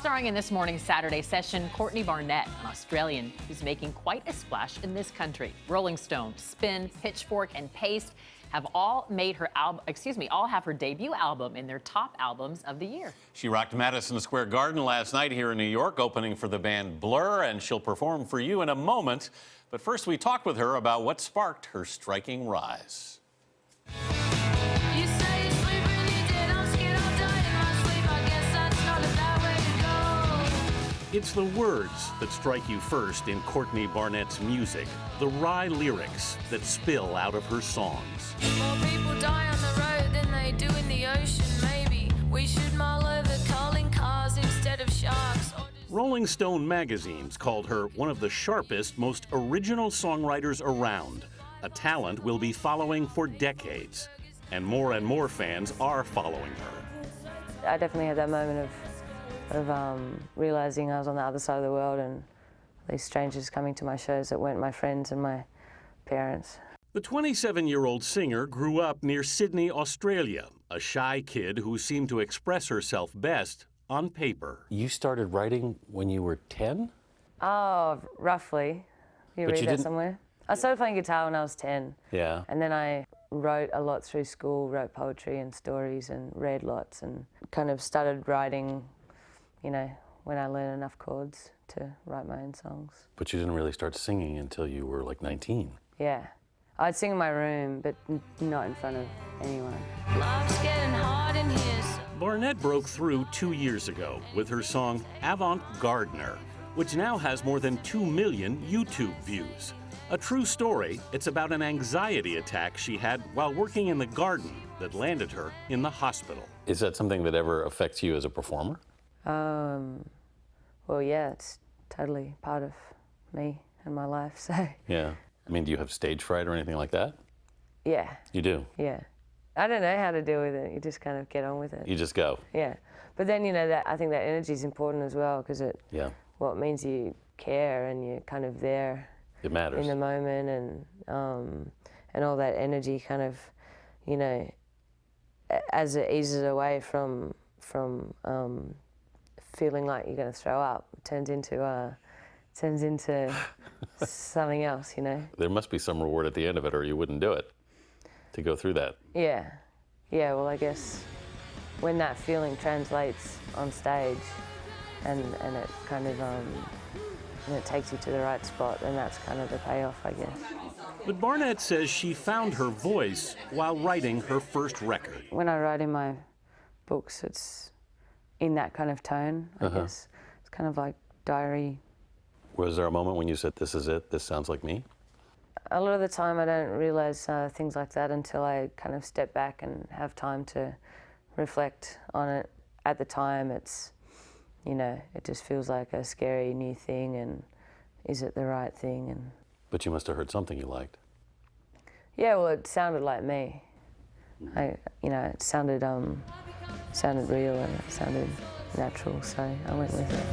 Starring in this morning's Saturday session, Courtney Barnett, an Australian who's making quite a splash in this country. Rolling Stone, Spin, Pitchfork, and Paste have all made her all have her debut album in their top albums of the year. She rocked Madison Square Garden last night here in New York, opening for the band Blur, and she'll perform for you in a moment. But first, we talked with her about what sparked her striking rise. It's the words that strike you first in Courtney Barnett's music, the wry lyrics that spill out of her songs. More people die on the road than they do in the ocean. Maybe we should mull over calling cars instead of sharks. Rolling Stone magazines called her one of the sharpest, most original songwriters around, a talent we'll be following for decades. And more fans are following her. I definitely had that moment of realizing I was on the other side of the world and these strangers coming to my shows that weren't my friends and my parents. The 27-year-old singer grew up near Sydney, Australia, a shy kid who seemed to express herself best on paper. You started writing when you were 10? Oh, roughly. You read that somewhere? I started playing guitar when I was 10. Yeah. And then I wrote a lot through school, wrote poetry and stories and read lots and kind of started writing, you know, when I learned enough chords to write my own songs. But you didn't really start singing until you were like 19. Yeah. I'd sing in my room, but not in front of anyone. Life's getting hard in here. Barnett broke through 2 years ago with her song Avant Gardener, which now has more than 2 million YouTube views. A true story, it's about an anxiety attack she had while working in the garden that landed her in the hospital. Is that something that ever affects you as a performer? Well, yeah, it's totally part of me and my life, so. Yeah. I mean, do you have stage fright or anything like that? Yeah. You do? Yeah. I don't know how to deal with it. You just kind of get on with it. You just go? Yeah. But then, you know, I think that energy is important as well because it means you care and you're kind of there. It matters. In the moment and all that energy kind of, you know, as it eases away from feeling like you're going to throw up, it turns into something else, you know. There must be some reward at the end of it or you wouldn't do it, to go through that. Yeah. Yeah, well, I guess when that feeling translates on stage and it kind of, and it takes you to the right spot, and that's kind of the payoff, I guess. But Barnett says she found her voice while writing her first record. When I write in my books, it's in that kind of tone, I guess. It's kind of like diary. Was there a moment when you said, this is it, this sounds like me? A lot of the time I don't realize things like that until I kind of step back and have time to reflect on it. At the time, it's, you know, it just feels like a scary new thing, and is it the right thing? And but you must have heard something you liked. Yeah, well, it sounded like me. You know, it sounded real and it sounded natural, so I went with it.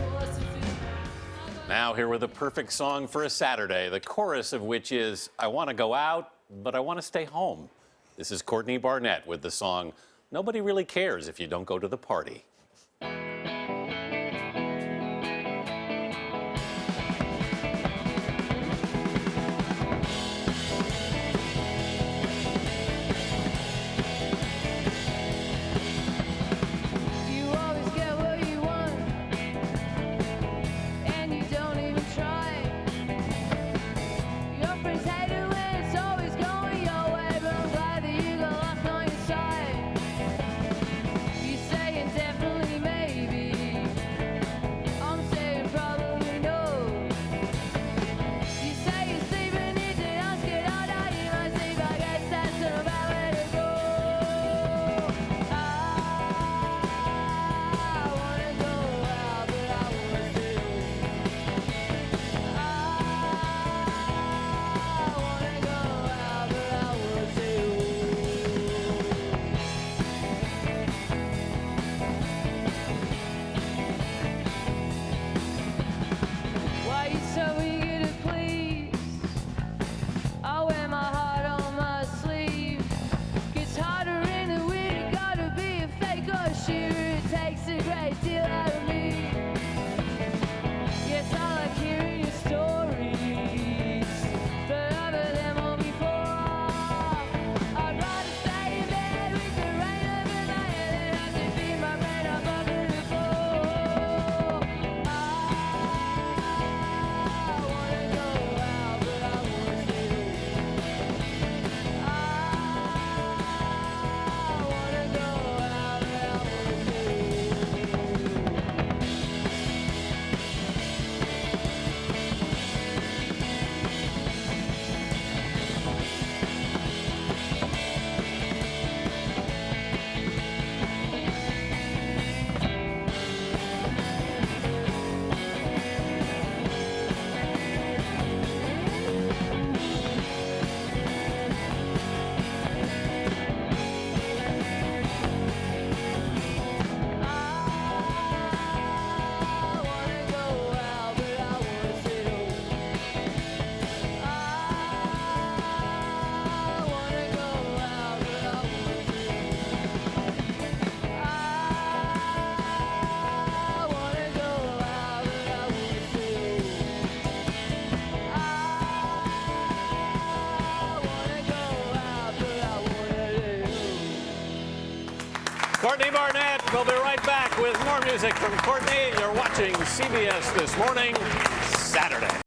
Now here with a perfect song for a Saturday, the chorus of which is, I want to go out, but I want to stay home. This is Courtney Barnett with the song, Nobody Really Cares If You Don't Go to the Party. Definitely Courtney Barnett. We'll be right back with more music from Courtney. You're watching CBS This Morning, Saturday.